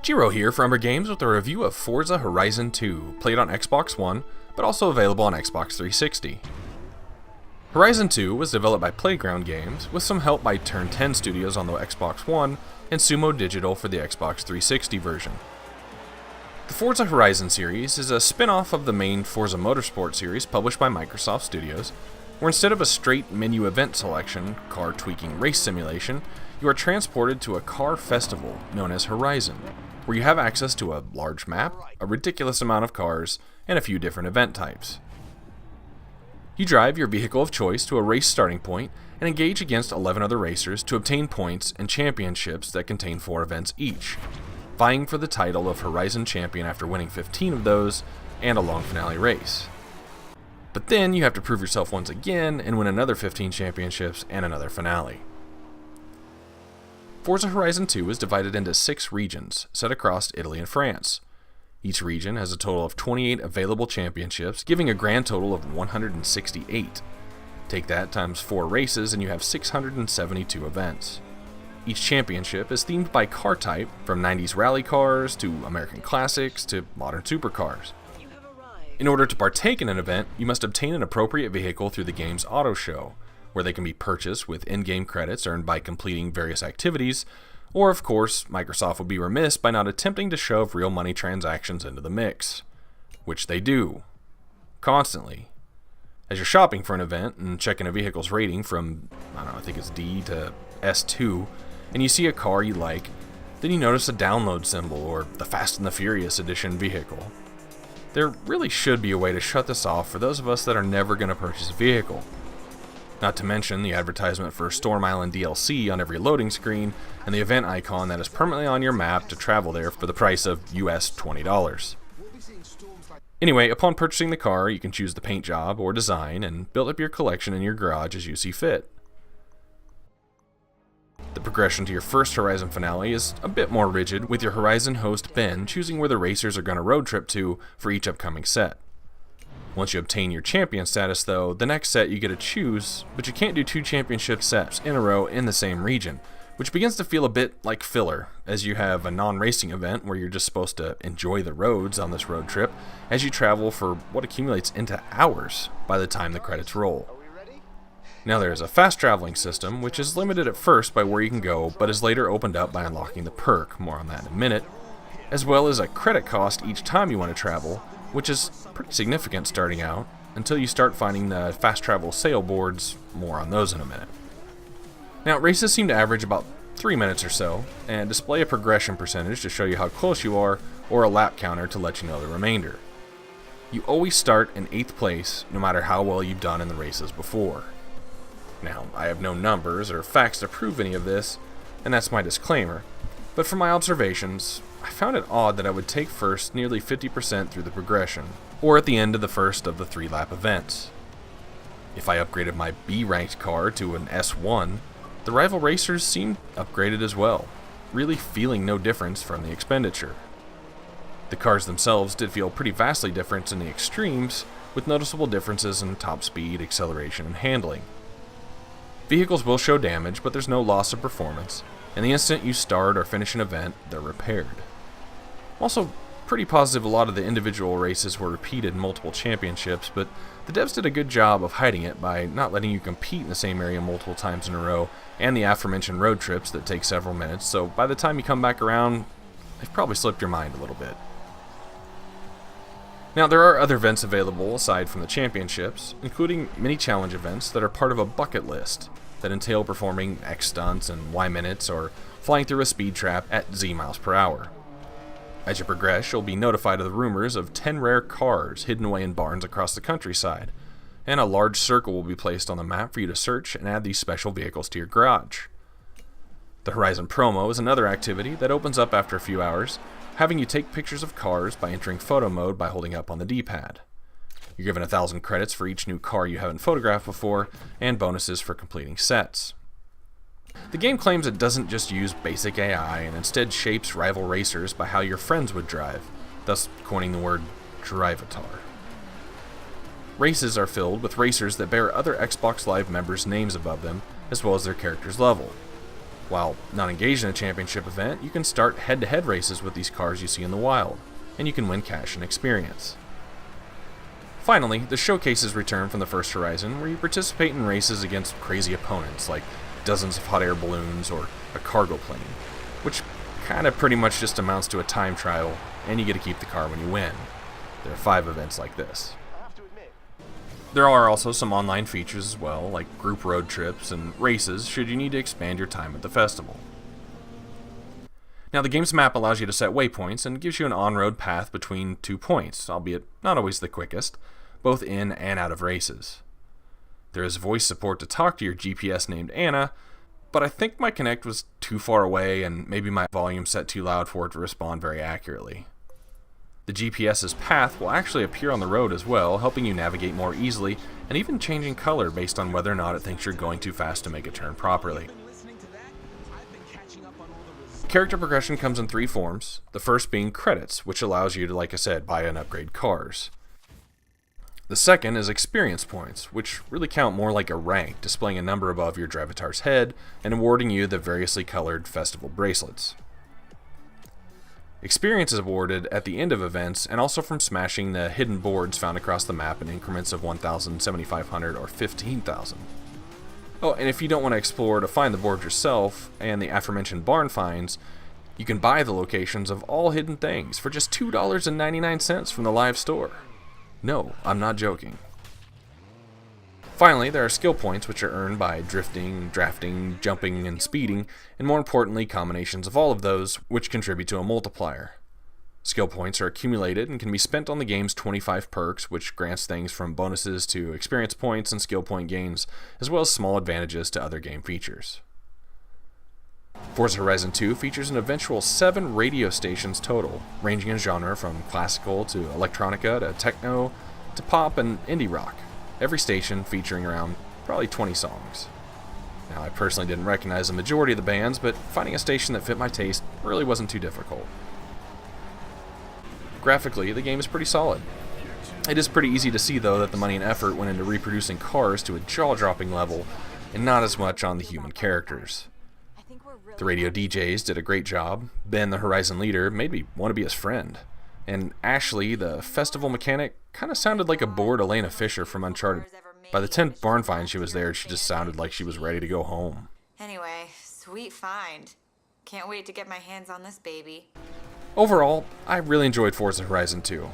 Jiro here from Umbra Games with a review of Forza Horizon 2, played on Xbox One, but also available on Xbox 360. Horizon 2 was developed by Playground Games, with some help by Turn 10 Studios on the Xbox One and Sumo Digital for the Xbox 360 version. The Forza Horizon series is a spin-off of the main Forza Motorsport series published by Microsoft Studios, where instead of a straight menu event selection, car tweaking race simulation, you are transported to a car festival known as Horizon, where you have access to a large map, a ridiculous amount of cars, and a few different event types. You drive your vehicle of choice to a race starting point and engage against 11 other racers to obtain points and championships that contain 4 events each, vying for the title of Horizon Champion after winning 15 of those and a long finale race. But then you have to prove yourself once again and win another 15 championships and another finale. Forza Horizon 2 is divided into 6 regions, set across Italy and France. Each region has a total of 28 available championships, giving a grand total of 168. Take that times 4 races and you have 672 events. Each championship is themed by car type, from 90s rally cars to American classics to modern supercars. In order to partake in an event, you must obtain an appropriate vehicle through the game's auto show, where they can be purchased with in-game credits earned by completing various activities, or of course, Microsoft would be remiss by not attempting to shove real money transactions into the mix. Which they do. Constantly. As you're shopping for an event and checking a vehicle's rating from, I think it's D to S2, and you see a car you like, then you notice a download symbol or the Fast and the Furious edition vehicle. There really should be a way to shut this off for those of us that are never going to purchase a vehicle. Not to mention the advertisement for Storm Island DLC on every loading screen, and the event icon that is permanently on your map to travel there for the price of US $20. Anyway, upon purchasing the car, you can choose the paint job or design and build up your collection in your garage as you see fit. The progression to your first Horizon finale is a bit more rigid, with your Horizon host Ben choosing where the racers are going to road trip to for each upcoming set. Once you obtain your champion status though, the next set you get to choose, but you can't do 2 championship sets in a row in the same region, which begins to feel a bit like filler, as you have a non-racing event where you're just supposed to enjoy the roads on this road trip as you travel for what accumulates into hours by the time the credits roll. Now there is a fast traveling system, which is limited at first by where you can go, but is later opened up by unlocking the perk, more on that in a minute, as well as a credit cost each time you want to travel, which is pretty significant starting out, until you start finding the fast travel sail boards, more on those in a minute. Now, races seem to average about 3 minutes or so, and display a progression percentage to show you how close you are, or a lap counter to let you know the remainder. You always start in 8th place, no matter how well you've done in the races before. Now, I have no numbers or facts to prove any of this, and that's my disclaimer, but from my observations, I found it odd that I would take first nearly 50% through the progression, or at the end of the first of the 3-lap events. If I upgraded my B-ranked car to an S1, the rival racers seemed upgraded as well, really feeling no difference from the expenditure. The cars themselves did feel pretty vastly different in the extremes, with noticeable differences in top speed, acceleration, and handling. Vehicles will show damage, but there's no loss of performance, and the instant you start or finish an event, they're repaired. Also, pretty positive a lot of the individual races were repeated in multiple championships, but the devs did a good job of hiding it by not letting you compete in the same area multiple times in a row, and the aforementioned road trips that take several minutes, so by the time you come back around, they've probably slipped your mind a little bit. Now, there are other events available aside from the championships, including mini challenge events that are part of a bucket list that entail performing X stunts in Y minutes or flying through a speed trap at Z miles per hour. As you progress, you'll be notified of the rumors of 10 rare cars hidden away in barns across the countryside, and a large circle will be placed on the map for you to search and add these special vehicles to your garage. The Horizon promo is another activity that opens up after a few hours, having you take pictures of cars by entering photo mode by holding up on the D-pad. You're given 1,000 credits for each new car you haven't photographed before, and bonuses for completing sets. The game claims it doesn't just use basic AI and instead shapes rival racers by how your friends would drive, thus coining the word drivatar. Races are filled with racers that bear other Xbox Live members' names above them, as well as their character's level. While not engaged in a championship event, you can start head-to-head races with these cars you see in the wild, and you can win cash and experience. Finally, the showcases return from the first Horizon, where you participate in races against crazy opponents like dozens of hot air balloons or a cargo plane, which kinda pretty much just amounts to a time trial, and you get to keep the car when you win. There are 5 events like this. There are also some online features as well, like group road trips and races should you need to expand your time at the festival. Now the game's map allows you to set waypoints and gives you an on-road path between 2 points, albeit not always the quickest, both in and out of races. There is voice support to talk to your GPS named Anna, but I think my Kinect was too far away and maybe my volume set too loud for it to respond very accurately. The GPS's path will actually appear on the road as well, helping you navigate more easily, and even changing color based on whether or not it thinks you're going too fast to make a turn properly. Character progression comes in 3 forms, the first being credits, which allows you to, like I said, buy and upgrade cars. The second is experience points, which really count more like a rank, displaying a number above your Drivatar's head and awarding you the variously colored festival bracelets. Experience is awarded at the end of events and also from smashing the hidden boards found across the map in increments of 1,000, 7,500, or 15,000. Oh, and if you don't want to explore to find the board yourself and the aforementioned barn finds, you can buy the locations of all hidden things for just $2.99 from the live store. No, I'm not joking. Finally, there are skill points which are earned by drifting, drafting, jumping, and speeding, and more importantly, combinations of all of those, which contribute to a multiplier. Skill points are accumulated and can be spent on the game's 25 perks, which grants things from bonuses to experience points and skill point gains, as well as small advantages to other game features. Forza Horizon 2 features an eventual 7 radio stations total, ranging in genre from classical to electronica to techno to pop and indie rock. Every station featuring around probably 20 songs. Now, I personally didn't recognize the majority of the bands, but finding a station that fit my taste really wasn't too difficult. Graphically, the game is pretty solid. It is pretty easy to see, though, that the money and effort went into reproducing cars to a jaw-dropping level, and not as much on the human characters. The radio DJs did a great job. Ben, the Horizon leader, made me want to be his friend. And Ashley, the festival mechanic, kind of sounded like a bored Elena Fisher from Uncharted. By the 10th barn find she was there, she just sounded like she was ready to go home. Anyway, sweet find. Can't wait to get my hands on this baby. Overall, I really enjoyed Forza Horizon 2.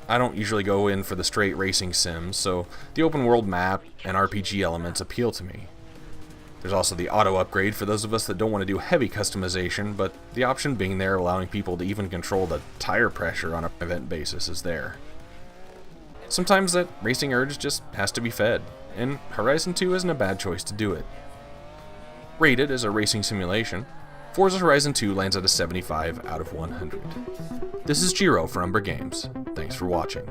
I don't usually go in for the straight racing sims, so the open world map and RPG elements appeal to me. There's also the auto upgrade for those of us that don't want to do heavy customization, but the option being there allowing people to even control the tire pressure on an event basis is there. Sometimes that racing urge just has to be fed, and Horizon 2 isn't a bad choice to do it. Rated as a racing simulation, Forza Horizon 2 lands at a 75 out of 100. This is Jiro for Umbra Games. Thanks for watching.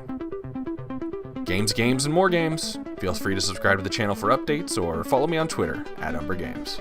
Games, games, and more games. Feel free to subscribe to the channel for updates or follow me on Twitter @Umbra Games.